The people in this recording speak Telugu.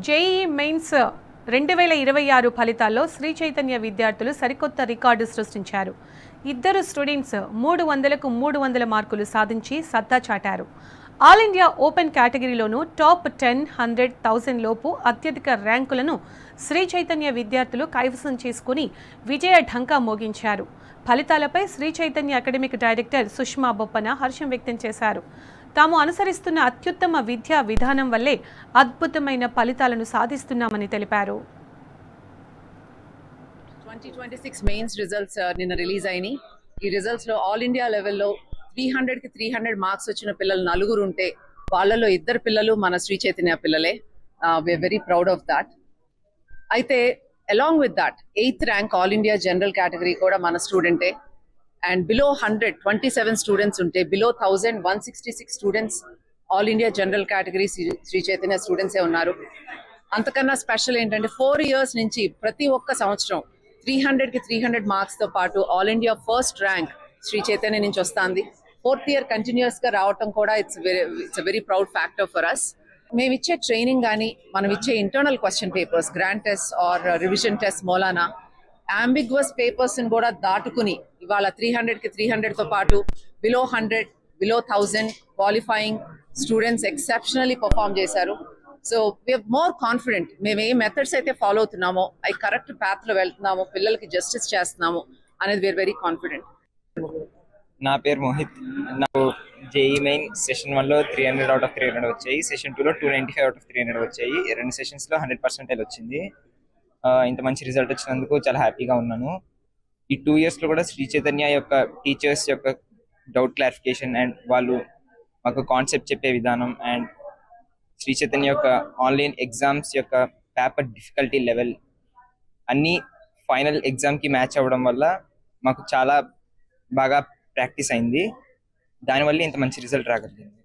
జేఈఈ మెయిన్స్ 2026 ఫలితాల్లో శ్రీ చైతన్య విద్యార్థులు సరికొత్త రికార్డు సృష్టించారు. ఇద్దరు స్టూడెంట్స్ 300కు 300 మార్కులు సాధించి సత్తా చాటారు. ఆల్ ఇండియా ఓపెన్ కేటగిరీలోనూ టాప్ 10, 100, 1000 లోపు అత్యధిక ర్యాంకులను శ్రీ చైతన్య విద్యార్థులు కైవసం చేసుకుని విజయ ఢంకా మోగించారు. ఫలితాలపై శ్రీ చైతన్య అకాడమిక్ డైరెక్టర్ సుష్మా బొప్పన హర్షం వ్యక్తం చేశారు. తాము అనుసరిస్తున్న అత్యుత్తమ విద్యా విధానం వల్లే అద్భుతమైన ఫలితాలను సాధిస్తున్నామని తెలిపారు. 2026 మెయిన్స్ రిజల్ట్స్ నిన్న రిలీజ్ అయినాయి. ఈ రిజల్ట్స్ లో ఆల్ ఇండియా లెవెల్లో 300కి 300 మార్క్స్ వచ్చిన పిల్లలు 4 ఉంటే వాళ్ళలో 2 పిల్లలు మన శ్రీ చైతన్య పిల్లలే. We're very proud of that. అయితే along with that 8th rank all India general category కూడా మన స్టూడెంటే. అండ్ బిలో 100 27 స్టూడెంట్స్ ఉంటే below 1000 166 students all India general category Sri Chaitanya స్టూడెంట్సే ఉన్నారు. అంతకన్నా స్పెషల్ ఏంటంటే 4 years నుంచి ప్రతి ఒక్క సంవత్సరం 300కి 300 మార్క్స్ తో పాటు all India first rank Sri Chaitanya నుంచి వస్తుంది. 4th year కంటిన్యూస్ గా రావటం కూడా it's very proud factor for us. మేము ఇచ్చే ట్రైనింగ్ కానీ మనం ఇచ్చే internal question papers, grand test or revision test మూలానా అంబిగ్వస్ పేపర్స్ ని కూడా దాటుకుని ఇవాళ 300కి 300 తో పాటు below 100 below 1000 qualifying students exceptionally perform చేశారు. So we're more confident. మేము ఏ మెథడ్స్ అయితే ఫాలో అవుతున్నామో అవి కరెక్ట్ పాత్ లో వెళ్తున్నామో, పిల్లలకి జస్టిస్ చేస్తున్నాము అనేది వీఆర్ వెరీ కాన్ఫిడెంట్. నా పేరు మోహిత్. నాకు జేఈ మెయిన్ సెషన్ 1లో 300 out of 300 వచ్చాయి. సెషన్ 2లో 295 out of 300 వచ్చాయి. 2 సెషన్స్లో 100% వచ్చింది. ఇంత మంచి రిజల్ట్ వచ్చినందుకు చాలా హ్యాపీగా ఉన్నాను. ఈ 2 yearsలో కూడా శ్రీ చైతన్య యొక్క టీచర్స్ యొక్క డౌట్ క్లారిఫికేషన్ అండ్ వాళ్ళు మాకు కాన్సెప్ట్ చెప్పే విధానం అండ్ శ్రీ చైతన్య యొక్క ఆన్లైన్ ఎగ్జామ్స్ యొక్క పేపర్ డిఫికల్టీ లెవెల్ అన్నీ ఫైనల్ ఎగ్జామ్కి మ్యాచ్ అవ్వడం వల్ల మాకు చాలా బాగా ప్రాక్టీస్ అయింది. దానివల్ల ఇంత మంచి రిజల్ట్ రాగలిగింది.